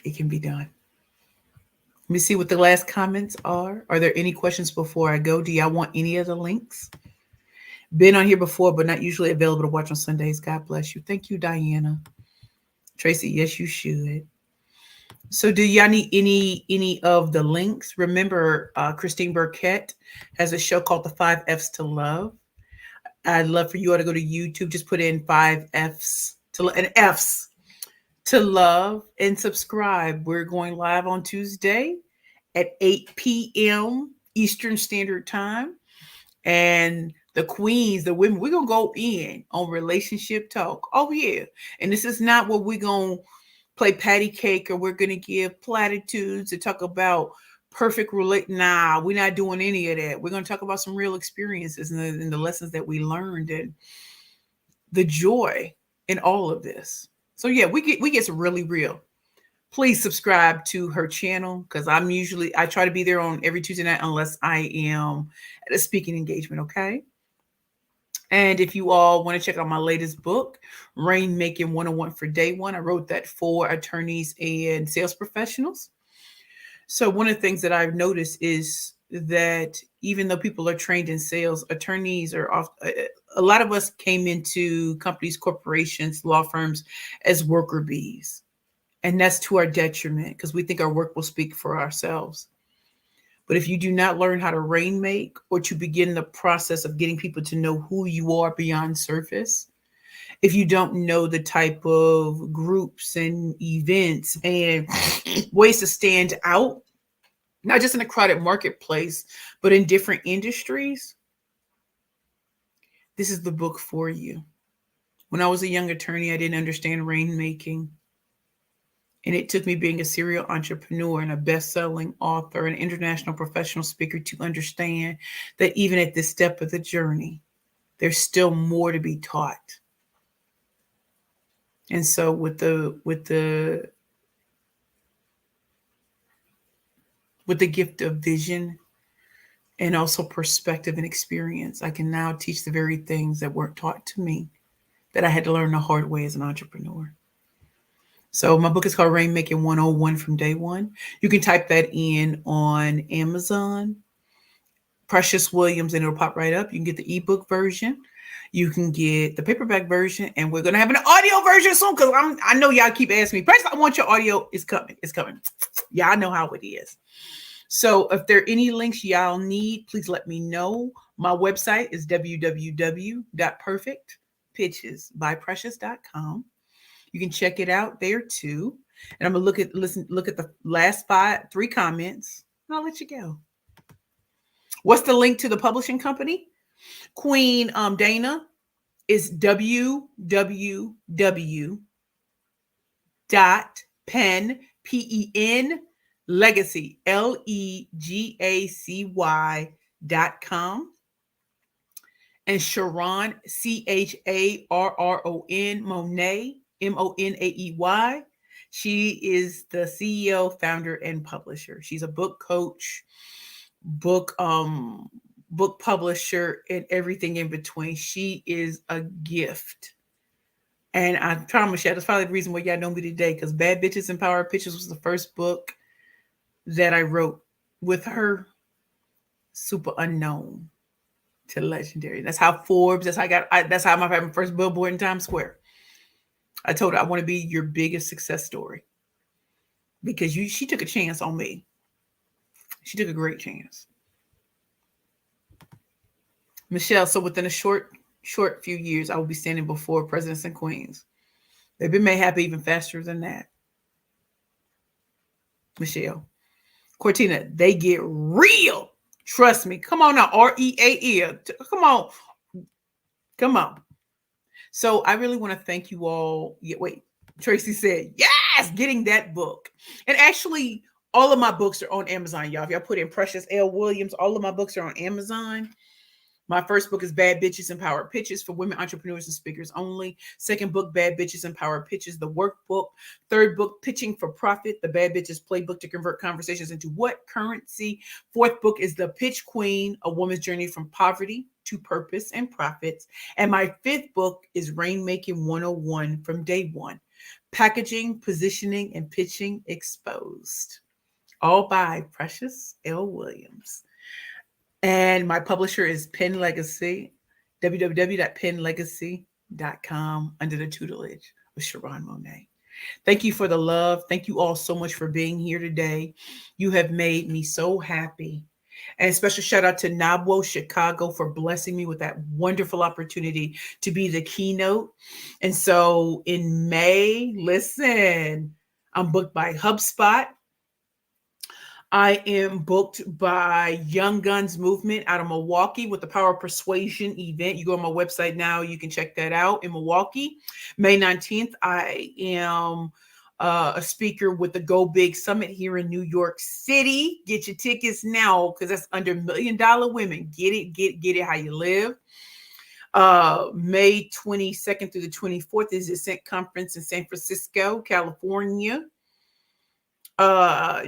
It can be done. Let me see what the last comments are. Are there any questions before I go? Do y'all want any of the links? Been on here before, but not usually available to watch on Sundays. God bless you. Thank you, Diana. Tracy, yes, you should. So do y'all need any of the links? Remember, Christine Burkett has a show called The 5 F's to Love. I'd love for you all to go to YouTube. Just put in 5 F's to love and subscribe. We're going live on Tuesday at 8 p.m. Eastern Standard Time. And the queens, the women, we're going to go in on relationship talk. Oh, yeah. And this is not what we're going to play patty cake or we're going to give platitudes to talk about perfect Nah, we're not doing any of that. We're going to talk about some real experiences and the lessons that we learned and the joy in all of this. So yeah, we get really real. Please subscribe to her channel because I try to be there on every Tuesday night unless I am at a speaking engagement. Okay. And if you all want to check out my latest book, Rainmaking 101 for Day One, I wrote that for attorneys and sales professionals. So one of the things that I've noticed is that even though people are trained in sales, attorneys are a lot of us came into companies, corporations, law firms as worker bees. And that's to our detriment because we think our work will speak for ourselves. But if you do not learn how to rainmake or to begin the process of getting people to know who you are beyond surface, if you don't know the type of groups and events and ways to stand out, not just in a crowded marketplace, but in different industries, this is the book for you. When I was a young attorney, I didn't understand rainmaking. And it took me being a serial entrepreneur and a best-selling author and international professional speaker to understand that even at this step of the journey, there's still more to be taught. And so with the gift of vision and also perspective and experience, I can now teach the very things that weren't taught to me that I had to learn the hard way as an entrepreneur. So my book is called Rainmaking 101 from Day One. You can type that in on Amazon, Precious Williams, and it'll pop right up. You can get the ebook version. You can get the paperback version, and we're going to have an audio version soon because I know y'all keep asking me, Precious, I want your audio. It's coming. It's coming. Y'all know how it is. So if there are any links y'all need, please let me know. My website is www.perfectpitchesbyprecious.com. You can check it out there too. And I'm gonna look at the last 3 comments. And I'll let you go. What's the link to the publishing company? Queen Dana is www.pen Legacy, LEGACY.com. And Sharon, CHARRON, Monet, MONAEY. She is the CEO, founder, and publisher. She's a book coach, book book publisher, and everything in between. She is a gift. And I promise you, that's probably the reason why y'all know me today, because Bad Bitches and Power Pictures was the first book that I wrote with her. Super unknown to legendary. That's how Forbes, that's how my first billboard in Times Square. I told her I want to be your biggest success story because she took a chance on me. She took a great chance. Michelle, so within a short few years, I will be standing before presidents and queens. They've been made happy even faster than that. Michelle. Cortina, they get real. Trust me. Come on now. REAE. Come on. Come on. So I really want to thank you all. Yeah, wait. Tracy said, yes, getting that book. And actually, all of my books are on Amazon, y'all. If y'all put in Precious L. Williams, all of my books are on Amazon. My first book is Bad Bitches and Power Pitches for women entrepreneurs and speakers only. Second book, Bad Bitches and Power Pitches, the workbook. Third book, Pitching for Profit, the Bad Bitches Playbook to convert conversations into what currency. Fourth book is The Pitch Queen, a woman's journey from poverty to purpose and profits. And my fifth book is Rainmaking 101 from day one, packaging, positioning, and pitching exposed. All by Precious L. Williams. And my publisher is Pen Legacy, www.penlegacy.com, under the tutelage of Sharon Monet. Thank you for the love. Thank you all so much for being here today. You have made me so happy. And a special shout out to NABWO Chicago for blessing me with that wonderful opportunity to be the keynote. And so in May, listen, I'm booked by HubSpot. I am booked by Young Guns Movement out of Milwaukee with the Power of Persuasion event. You go on my website now, you can check that out in Milwaukee. May 19th, I am a speaker with the Go Big Summit here in New York City. Get your tickets now because that's under $1 Million Women. Get it how you live. May 22nd through the 24th is the Ascent Conference in San Francisco, California.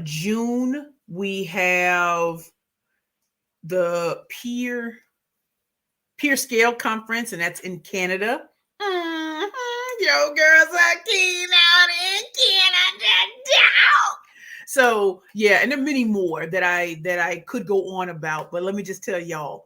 June, we have the Peer Scale Conference, and that's in Canada. Yo, girls are keen out in Canada. So yeah, and there are many more that I could go on about, but let me just tell y'all.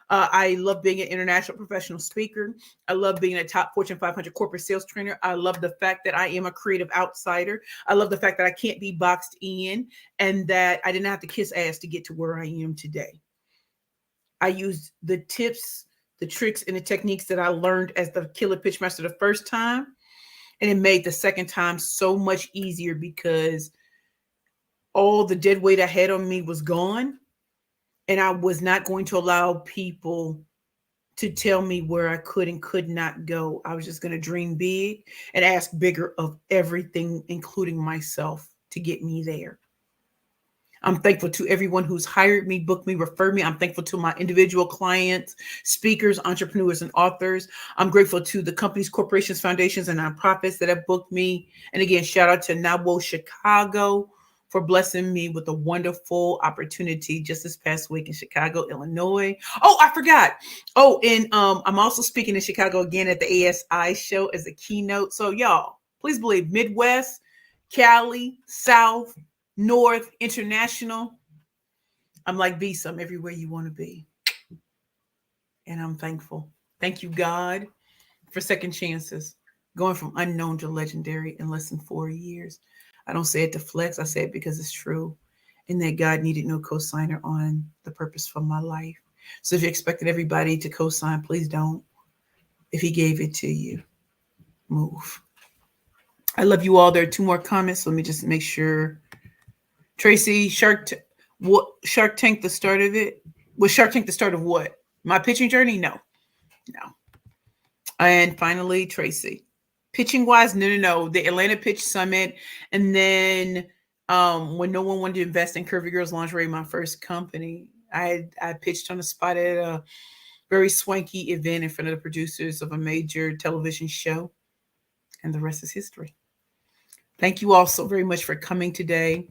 I love being an international professional speaker. I love being a top Fortune 500 corporate sales trainer. I love the fact that I am a creative outsider. I love the fact that I can't be boxed in and that I didn't have to kiss ass to get to where I am today. I used the tips, the tricks, and the techniques that I learned as the Killer Pitch Master the first time. And it made the second time so much easier because all the dead weight I had on me was gone. And I was not going to allow people to tell me where I could and could not go. I was just going to dream big and ask bigger of everything, including myself, to get me there. I'm thankful to everyone who's hired me, booked me, referred me. I'm thankful to my individual clients, speakers, entrepreneurs, and authors. I'm grateful to the companies, corporations, foundations, and nonprofits that have booked me. And again, shout out to NABWO Chicago for blessing me with a wonderful opportunity just this past week in Chicago, Illinois. Oh, I forgot. Oh, and I'm also speaking in Chicago again at the ASI show as a keynote. So y'all, please believe Midwest, Cali, South, North, International. I'm like Visa. I'm everywhere you want to be. And I'm thankful. Thank you, God, for second chances, going from unknown to legendary in less than 4 years. I don't say it to flex. I say it because it's true. And that God needed no co-signer on the purpose for my life. So if you expected everybody to co-sign, please don't. If he gave it to you, move. I love you all. There are 2 more comments. Let me just make sure. Tracy, Shark Tank, the start of it? Was Shark Tank the start of what? My pitching journey? No. And finally, Tracy. Pitching wise, no. The Atlanta Pitch Summit. And then When no one wanted to invest in Curvy Girls Lingerie, my first company, I pitched on the spot at a very swanky event in front of the producers of a major television show, and the rest is history. Thank you all so very much for coming today.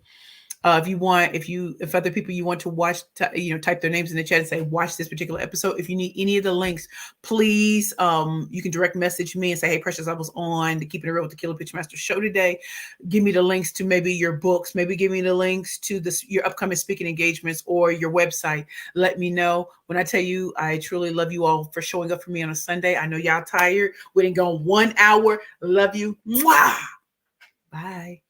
If you want, if other people you want to watch, type their names in the chat and say watch this particular episode. If you need any of the links, please, you can direct message me and say, hey, Precious, I was on the Keeping It Real with the Killer Pitch Master show today. Give me the links to maybe your books, maybe give me the links to your upcoming speaking engagements or your website. Let me know. When I tell you, I truly love you all for showing up for me on a Sunday. I know y'all tired. We didn't go 1 hour. Love you. Mwah! Bye.